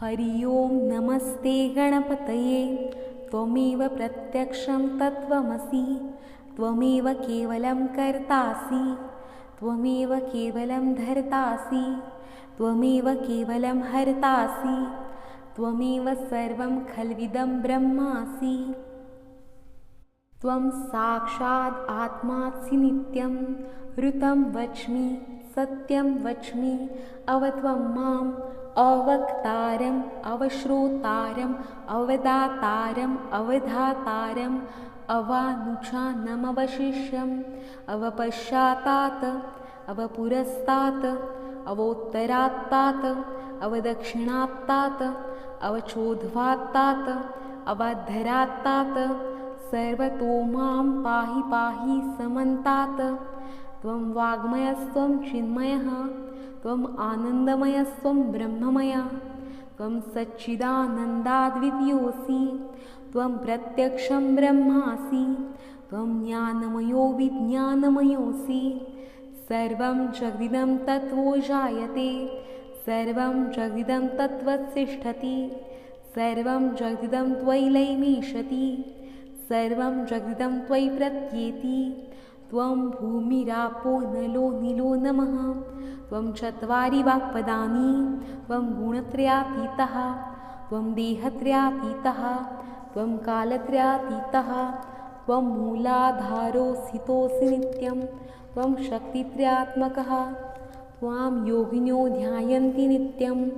हरि ओं नमस्ते गणपतये। त्वमेव प्रत्यक्षं तत्त्वमसि, त्वमेव केवलं कर्तासि, त्वमेव केवलं धर्तासि, त्वमेव केवलं हर्तासि, त्वमेव सर्वं खल्विदं ब्रह्मासि। त्वं साक्षात् आत्मासि नित्यं, ऋतं वच्मि सत्यं वच्मि, अवत्वं माम् अवक्तारम् अवश्रोतारम् अवदातारम् अवधातारम् अवानुचानमवशिष्यम् अवपश्चातात् अवपुरस्तात् अवोत्तरात्तात् अवदक्षिणात्तात् अवचोद्ध्वात्तात् अवाधरात्तात् सर्वतो मां पाहि पाहि समन्तात्। त्वं वाङ्मयस्त्वं चिन्मयः, त्वम् आनन्दमयस्त्वं ब्रह्ममय, त्वं सच्चिदानन्दाद्वितीयोऽसि, त्वं प्रत्यक्षं ब्रह्मासि, त्वं ज्ञानमयो विज्ञानमयोऽसि। सर्वं जगदिदं तत्त्वो जायते, सर्वं जगदिदं तत्त्वतिष्ठति, सर्वं जगदिदं त्वयि लयमीशति, सर्वं जगदिदं त्वयि प्रत्येति। त्वं भूमिरापो नलो नीलो नमः। त्वं चत्वारि वाक्पदानि, त्वं गुणत्रयातीतः, त्वं देहत्रयातीतः, त्वं कालत्रयातीतः, त्वं मूलाधारोऽसितोऽसि नित्यं, त्वं शक्तित्रयात्मकः, त्वां योगिनो ध्यायन्ति नित्यं।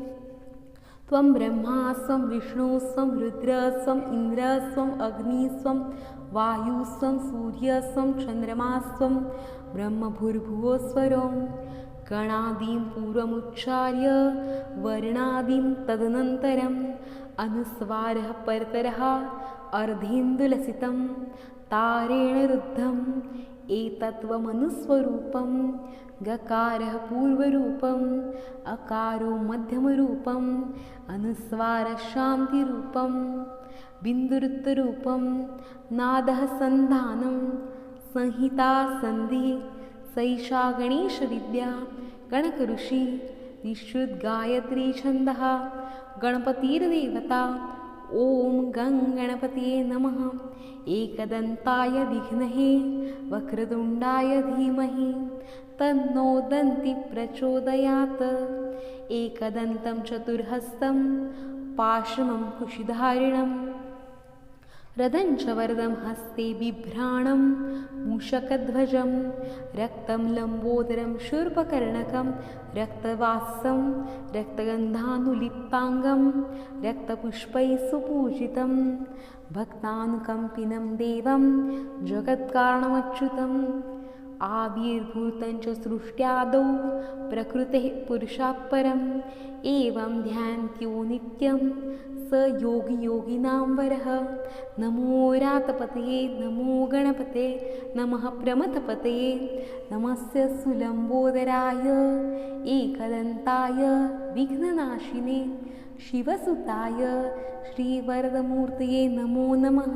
त्वं ब्रह्मा स्वं विष्णुः स्वं रुद्रः स्वं इन्द्रः स्वं अग्निः स्वं वायुः स्वं सूर्यः स्वं चन्द्रमाः स्वं ब्रह्मभूर्भुवस्वरं। गणादिं पूर्वमुच्चार्य वर्णादिं तदनन्तरम् अनुस्वारः परतरः अर्धेन्दुलसितं तारेण रुद्धम् एतत्त्वमनुस्वरूपं। गकारः पूर्वरूपम्, अकारो मध्यमरूपम्, अनुस्वारः शान्तिरूपं, बिन्दुरुत्तरूपं, नादः सन्धानं, संहिता सन्धिः। सैषा गणेशविद्या गणकऋषि विशुद्गायत्री छन्दः गणपतिर्देवता। ॐ गं गणपतये नमः। एकदन्ताय विघ्नहे वक्रतुण्डाय धीमहि तन्नो दन्ति प्रचोदयात्। एकदन्तं चतुर्हस्तं पाशमं कुशिधारिणं रदं च वरदं हस्ते बिभ्राणं मूषकध्वजं रक्तं लम्बोदरं शूर्पकर्णकं रक्तवासं रक्तगन्धानुलिप्ताङ्गं रक्तपुष्पैः सुपूजितं भक्तानुकम्पिनं देवं जगत्कारणमच्युतम्। आविर्भूतं च सृष्ट्यादौ प्रकृतेः पुरुषात् परम् एवं ध्यान्त्यो नित्यं स योगियोगिनां वरः। नमो रातपतये नमो गणपते नमः प्रमथपतये नमस्य सुलम्बोदराय एकदन्ताय विघ्ननाशिने शिवसुताय श्रीवरदमूर्तये नमो नमः।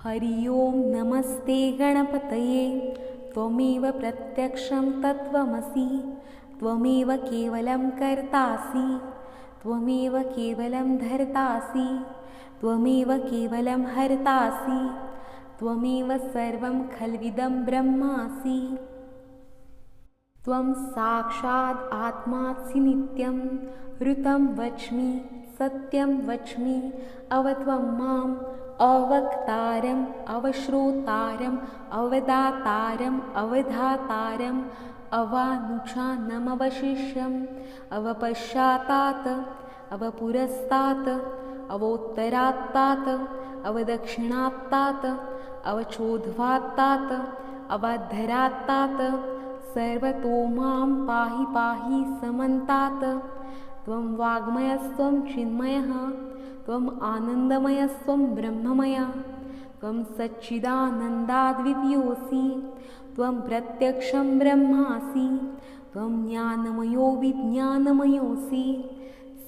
हरि ओं नमस्ते गणपतये। त्वमेव प्रत्यक्षं तत्त्वमसि, त्वमेव केवलं कर्तासि, त्वमेव केवलं धर्तासि, त्वमेव केवलं हर्तासि, त्वमेव सर्वं खल्विदं ब्रह्मासि। त्वं साक्षात् आत्मासि नित्यं, ऋतं वच्मि सत्यं वच्मि, अवत्वं माम् अवक्तारम् अवश्रोतारम् अवदातारम् अवधातारम् अवानुचानमवशिष्यम् अवपश्चातात् अवपुरस्तात् अवोत्तरात्तात् अवदक्षिणात्तात् अवचोद्ध्वात्तात् अवाधरात्तात् सर्वतो मां पाहि पाहि समन्तात्। त्वं वाङ्मयस्त्वं चिन्मयः, त्वम् आनन्दमयस्त्वं ब्रह्ममय, त्वं सच्चिदानन्दाद्वितीयोऽसि, त्वं प्रत्यक्षं ब्रह्मासि, त्वं ज्ञानमयो विज्ञानमयोऽसि।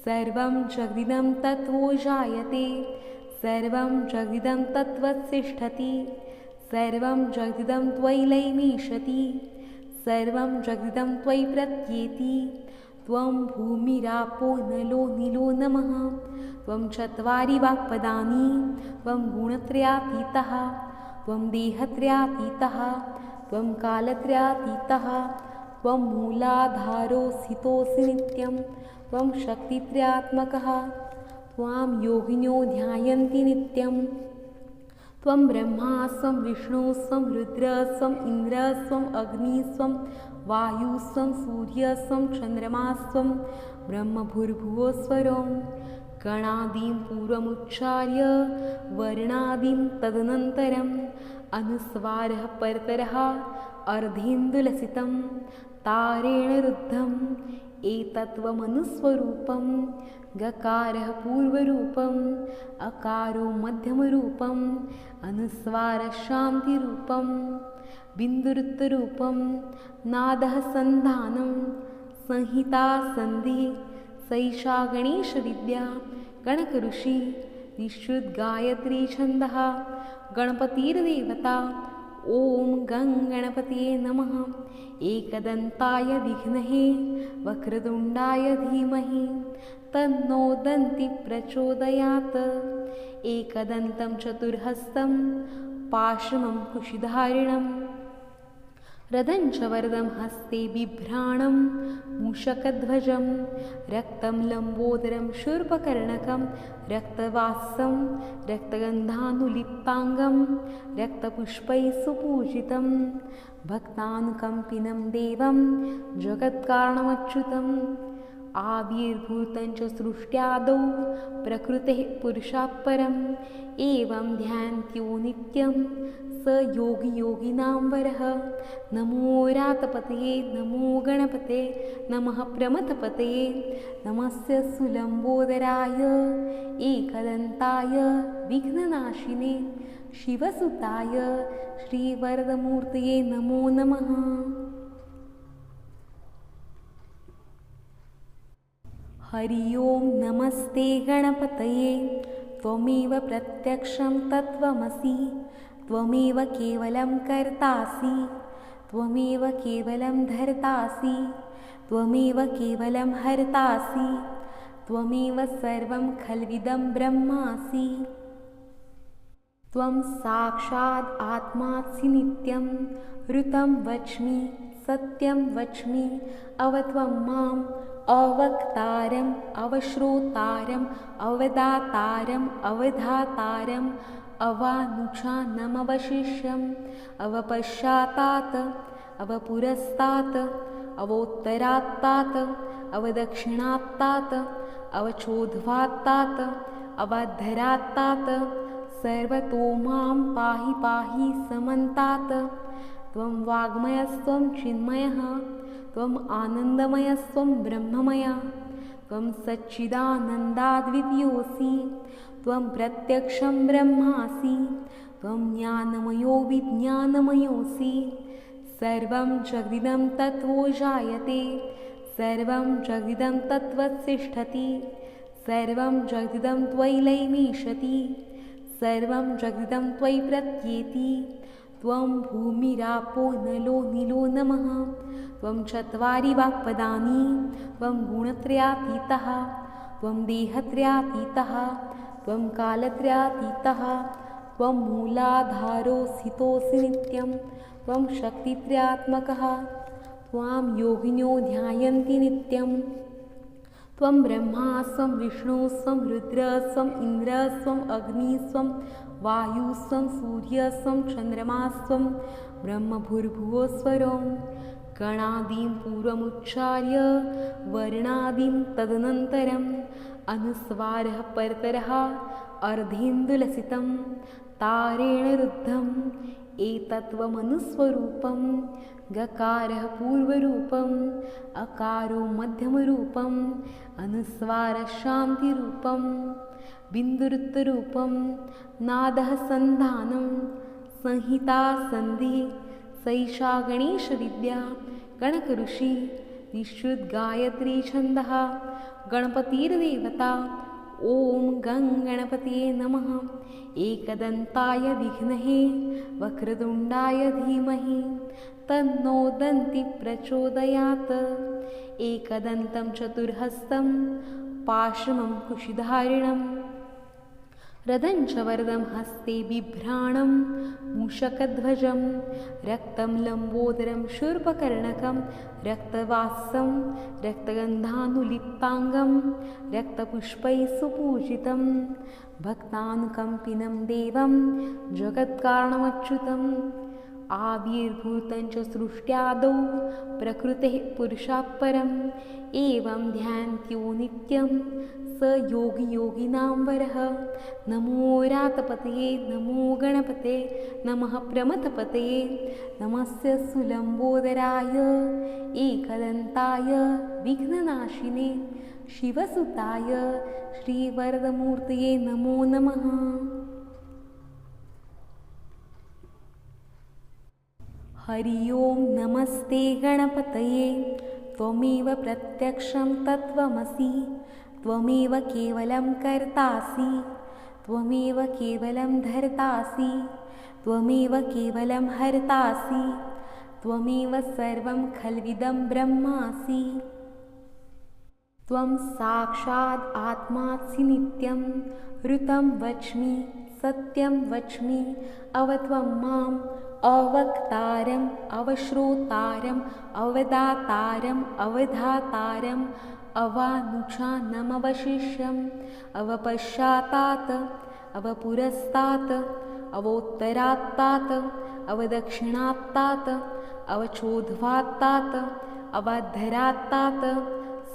सर्वं जगदिदं तत्त्वो जायते, सर्वं जगदिदं तत्त्वतिष्ठति, सर्वं जगदिदं त्वयि लयमीशति, सर्वं जगदिदं त्वयि प्रत्येति त्वं भूमिरापो नलो नीलो नमः त्वं चत्वारि वाक्पदानि त्वं गुणत्रयातीतः त्वं देहत्रयातीतः त्वं कालत्रयातीतः त्वं मूलाधारोऽसितोऽसि नित्यं त्वं शक्तित्रयात्मकः त्वां योगिनो ध्यायन्ति नित्यं त्वं ब्रह्मा स्वं विष्णु स्वं रुद्र स्वं इन्द्र स्वं अग्नि स्वं वायु स्वं सूर्य स्वं चन्द्रमा स्वं ब्रह्मभूर्भुवस्वरं गणादिं पूर्वमुच्चार्य वर्णादिं तदनन्तरम् अनुस्वारः परतरः अर्धेन्दुलसितं तारेण रुद्धम् एतत्त्वमनुस्वरूपं गकारः पूर्वरूपम् अकारो मध्यमरूपम् अनुस्वारः शान्तिरूपं बिन्दुरुत्तरूपं नादः सन्धानं संहिता सन्धिः सैषा गणेशविद्या गणकऋषि निःश्रुतगायत्री छन्दः गणपतिर्देवता ॐ गं गणपतये नमः एकदन्ताय विघ्नहे वक्रतुण्डाय धीमहि तन्नो दन्तिः प्रचोदयात् एकदन्तं चतुर्हस्तं पाशमं कुशिधारिणं रदं च वरदं हस्ते बिभ्राणं मूषकध्वजं रक्तं लम्बोदरं शूर्पकर्णकं रक्तवासं रक्तगन्धानुलिप्ताङ्गं रक्तपुष्पैः सुपूजितं भक्तानुकम्पिनं देवं जगत्कारणमच्युतम् आविर्भूतं च सृष्ट्यादौ प्रकृतेः पुरुषात् परम् एवं ध्यान्त्यो नित्यं स योगी योगिनां वरः नमो रातपतये नमो गणपते नमः प्रमथपतये नमस्य सुलम्बोदराय एकदन्ताय विघ्ननाशिने शिवसुताय श्रीवरदमूर्तये नमो नमः। हरि ओं नमस्ते गणपतये त्वमेव प्रत्यक्षं तत्त्वमसि त्वमेव केवलं कर्तासि त्वमेव केवलं धर्तासि त्वमेव केवलं हर्तासि त्वमेव सर्वं खल्विदं ब्रह्मासि त्वं साक्षात् आत्मासि नित्यं ऋतं वच्मि सत्यं वच्मि अवत्वं माम् अवक्तारम् अवश्रोतारम् अवदातारम् अवधातारम् अवानुचानमवशिष्यम् अवपश्चातात् अवपुरस्तात् अवोत्तरात्तात् अवदक्षिणात्तात् अवचोद्ध्वात्तात् अवाद्धरात्तात् सर्वतो मां पाहि पाहि समन्तात् त्वं वाग्मयस्त्वं चिन्मयः त्वम् आनन्दमयस्त्वं ब्रह्ममय त्वं सच्चिदानन्दाद्वितीयोऽसि त्वं प्रत्यक्षं ब्रह्मासि त्वं ज्ञानमयो विज्ञानमयोऽसि सर्वं जगदिदं तत्त्वो जायते सर्वं जगदिदं तत्त्वतिष्ठति सर्वं जगदिदं त्वयि लयमीशति सर्वं जगदिदं त्वयि प्रत्येति त्वं भूमिरापो नलो नीलो नमः त्वं चत्वारि वाक्पदानि त्वं गुणत्रयातीतः त्वं देहत्रयातीतः त्वं कालत्रयातीतः त्वं मूलाधारोऽसितोऽसि नित्यं त्वं शक्तित्रयात्मकः त्वां योगिनो ध्यायन्ति नित्यं त्वं ब्रह्मा स्वं विष्णु स्वं रुद्र स्वं इन्द्र स्वं अग्नि स्वं वायु स्वं सूर्य स्वं चन्द्रमा स्वं ब्रह्मभूर्भुवस्वरं गणादिं पूर्वमुच्चार्य वर्णादिं तदनन्तरम् अनुस्वारः परतरः अर्धेन्दुलसितं तारेण रुद्धम् एतत्त्वमनुस्वरूपं गकारः पूर्वरूपम् अकारो मध्यमरूपम् अनुस्वारः शान्तिरूपं बिन्दुरुत्तरूपं नादः सन्धानं संहिता सन्धिः सैषा गणेशविद्या गणकऋषि निःश्रुतगायत्री छन्दः गणपतिर्देवता ॐ गं गणपतये नमः। एकदन्ताय विघ्नहे वक्रतुण्डाय धीमहि तन्नो दन्ति प्रचोदयात्। एकदन्तं चतुर्हस्तं पाशमं कुशिधारिणं रदञ्च वरदं हस्ते बिभ्राणं मूषकध्वजं रक्तं लम्बोदरं शूर्पकर्णकं रक्तवासं रक्तगन्धानुलिप्ताङ्गं रक्तपुष्पैः सुपूजितं भक्तानुकम्पिनं देवं जगत्कारणमच्युतम्। आविर्भूतं च सृष्ट्यादौ प्रकृतेः पुरुषात् परम् एवं ध्यान्त्यो नित्यं स योगी योगिनां वरः। नमो रातपतये नमो गणपते नमः प्रमथपतये नमस्य सुलम्बोदराय एकदन्ताय विघ्ननाशिने शिवसुताय श्रीवरदमूर्तये नमो नमः। हरि ओं नमस्ते गणपतये त्वमेव प्रत्यक्षं तत्त्वमसि त्वमेव केवलं कर्तासि त्वमेव केवलं धर्तासि त्वमेव केवलं हर्तासि त्वमेव सर्वं खल्विदं ब्रह्मासि। त्वं साक्षात् आत्मासि नित्यं ऋतं वच्मि सत्यं वच्मि अवत्वं माम् अवक्तारम् अवश्रोतारम् अवदातारम् अवधातारम् अवानुचानमवशिष्यम् अवपश्चातात् अवपुरस्तात् अवोत्तरात्तात् अवदक्षिणात्तात् अवचोद्ध्वात्तात् अवाद्धरात्तात्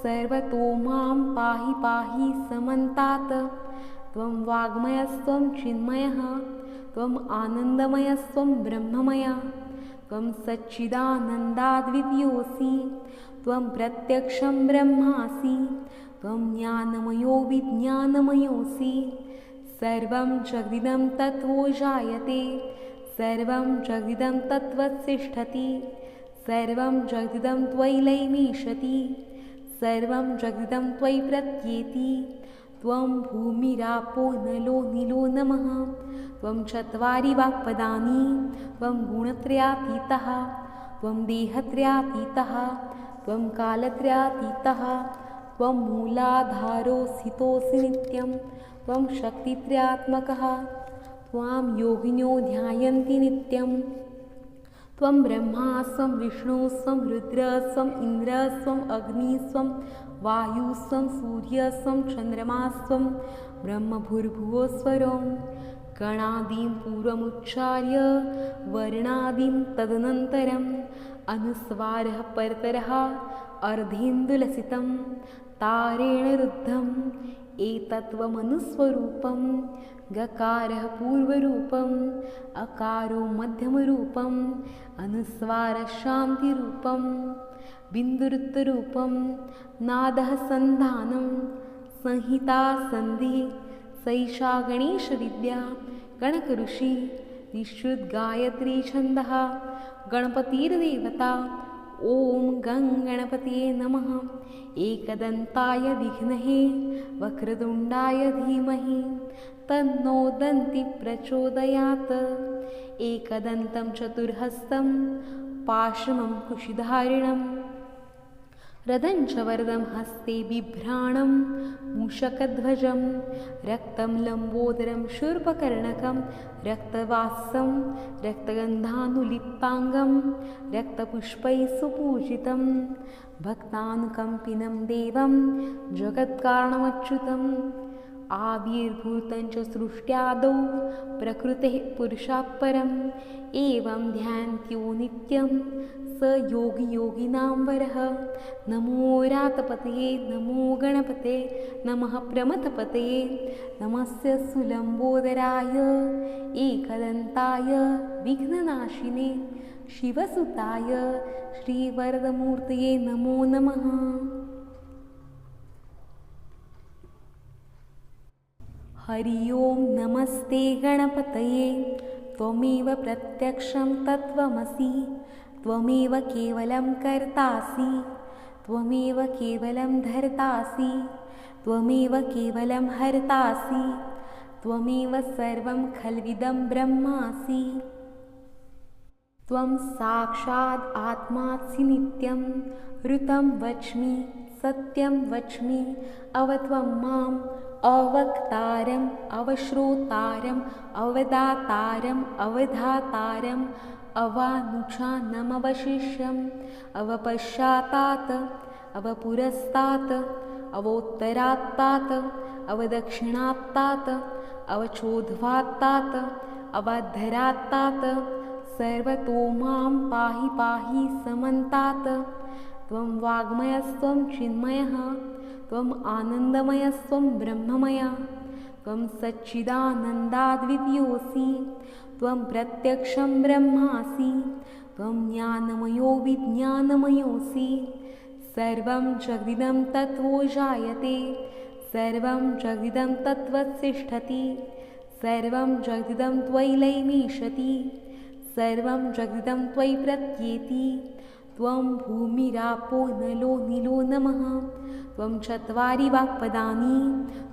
सर्वतो मां पाहि पाहि समन्तात्। त्वं वाङ्मयस्त्वं चिन्मयः त्वम् आनन्दमयस्त्वं ब्रह्ममय त्वं सच्चिदानन्दाद्वितीयोऽसि त्वं प्रत्यक्षं ब्रह्मासि त्वं ज्ञानमयो विज्ञानमयोऽसि। सर्वं जगदिदं तत्त्वो जायते सर्वं जगदिदं तत्त्वतिष्ठति सर्वं जगदिदं त्वयि लयमीशति सर्वं जगदिदं त्वयि प्रत्येति। त्वं भूमिरापो नलो नीलो नमः त्वं चत्वारि वाक्पदानि त्वं गुणत्रयातीतः त्वं देहत्रयातीतः त्वं कालत्रयातीतः त्वं मूलाधारोऽस्थितोऽसि नित्यं त्वं शक्तित्रयात्मकः त्वां योगिनो ध्यायन्ति नित्यं। त्वं ब्रह्मा स्वं विष्णु स्वं रुद्र स्वं इन्द्र स्वं अग्नि स्वं वायु स्वं सूर्य स्वं चन्द्रमा स्वं ब्रह्मभूर्भुवस्वरं गणादिं पूर्वमुच्चार्य वर्णादिं तदनन्तरम् अनुस्वारः परतरः अर्धेन्दुलसितं तारेण रुद्धम् एतत्त्वमनुस्वरूपं गकारः पूर्वरूपम् अकारो मध्यमरूपम् अनुस्वारः शान्तिरूपं बिन्दुरुत्तरूपं नादः सन्धानं संहिता सन्धिः सैषा गणेशविद्या गणकऋषि निःश्रुतगायत्री छन्दः गणपतिर्देवता। ॐ गं गणपतये नमः। एकदन्ताय विघ्नहे वक्रतुण्डाय धीमहि तन्नो दन्ति प्रचोदयात्। एकदन्तं चतुर्हस्तं पाशमं कुशिधारिणं रदञ्च वरदं हस्ते बिभ्राणं मूषकध्वजं रक्तं लम्बोदरं शूर्पकर्णकं रक्तवासं रक्तगन्धानुलिप्ताङ्गं रक्तपुष्पैः सुपूजितं भक्तानुकम्पिनं देवं जगत्कारणमच्युतम्। आविर्भूतं च सृष्ट्यादौ प्रकृतेः पुरुषात् परम् एवं ध्यान्त्यो नित्यं स योगी योगिनां वरः। नमो रातपतये नमो गणपते नमः प्रमथपतये नमस्य सुलम्बोदराय एकदन्ताय विघ्ननाशिने शिवसुताय श्रीवरदमूर्तये नमो नमः। हरि ओं नमस्ते गणपतये त्वमेव प्रत्यक्षं तत्त्वमसि त्वमेव केवलं कर्तासि त्वमेव केवलं धर्तासि त्वमेव केवलं हर्तासि त्वमेव सर्वं खल्विदं ब्रह्मासि त्वं साक्षात् आत्मासि नित्यं ऋतं वच्मि सत्यं वच्मि अवत्वं माम् अवक्तारम् अवश्रोतारम् अवदातारम् अवधातारम् अवानुचानमवशिष्यम् अवपश्चातात् अवपुरस्तात् अवोत्तरात्तात् अवदक्षिणात्तात् अवचोद्ध्वात्तात् अवाधरात्तात् सर्वतो मां पाहि पाहि समन्तात् त्वं वाङ्मयस्त्वं चिन्मयः त्वम् आनन्दमयस्त्वं ब्रह्ममय त्वं सच्चिदानन्दाद्वितीयोऽसि त्वं प्रत्यक्षं ब्रह्मासि त्वं ज्ञानमयो विज्ञानमयोऽसि सर्वं जगदिदं तत्त्वो जायते सर्वं जगदिदं तत्त्वतिष्ठति सर्वं जगदिदं त्वयि लयमीशति सर्वं जगदिदं त्वयि प्रत्येति त्वं भूमिरापो नलो नीलो नमः त्वं चत्वारि वाक्पदानि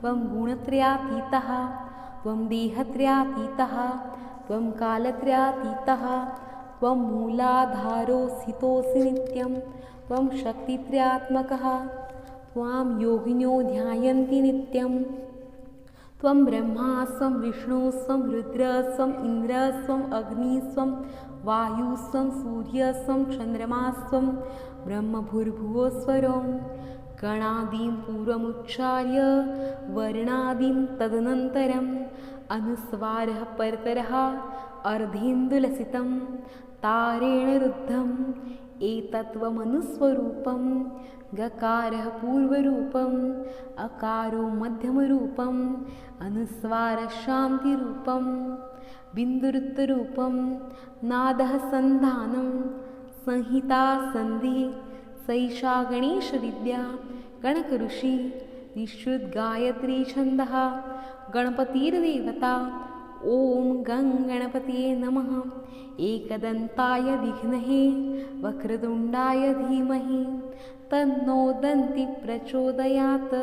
त्वं गुणत्रयातीतः त्वं देहत्रयातीतः त्वं कालत्रयातीतः त्वं मूलाधारोऽस्थितोऽसि नित्यं त्वं शक्तित्रयात्मकः त्वां योगिनो ध्यायन्ति नित्यं त्वं ब्रह्मा स्वं विष्णुः स्वं रुद्रः स्वं इन्द्रः स्वं अग्निः स्वं वायुः स्वं सूर्यः स्वं चन्द्रमाः स्वं ब्रह्मभूर्भुवस्वरं गणादिं पूर्वमुच्चार्य वर्णादिं तदनन्तरम् अनुस्वारः परतरः अर्धेन्दुलसितं तारेण रुद्धम् एतत्त्वमनुस्वरूपं गकारः पूर्वरूपम् अकारो मध्यमरूपम् अनुस्वारः शान्तिरूपं बिन्दुरुत्तरूपं नादः सन्धानं संहिता सन्धिः सैषा गणेशविद्या गणकऋषि विशुद्गायत्री छन्दः गणपतिर्देवता ॐ गं गणपतये नमः एकदन्ताय विघ्नहे वक्रतुण्डाय धीमहि तन्नो दन्ति प्रचोदयात्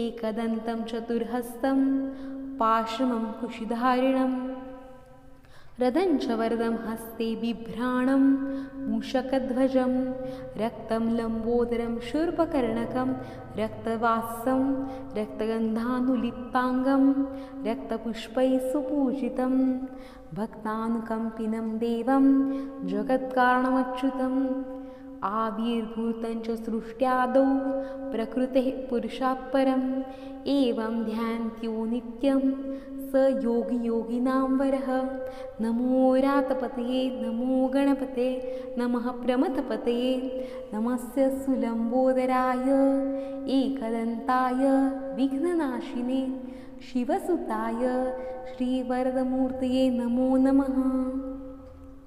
एकदन्तं चतुर्हस्तं पाशमं कुशिधारिणं रदं च वरदं हस्ते बिभ्राणं मूषकध्वजं रक्तं लम्बोदरं शूर्पकर्णकं रक्तवासं रक्तगन्धानुलिप्ताङ्गं रक्तपुष्पैः सुपूजितं भक्तानुकम्पिनं देवं जगत्कारणमच्युतम् आविर्भूतं च सृष्ट्यादौ प्रकृतेः पुरुषात् परम् एवं ध्यान्त्यो नित्यं स योगियोगिनां वरः नमो रातपतये नमो गणपते नमः प्रमथपतये नमस्य सुलम्बोदराय एकदन्ताय विघ्ननाशिने शिवसुताय श्रीवरदमूर्तये नमो नमः।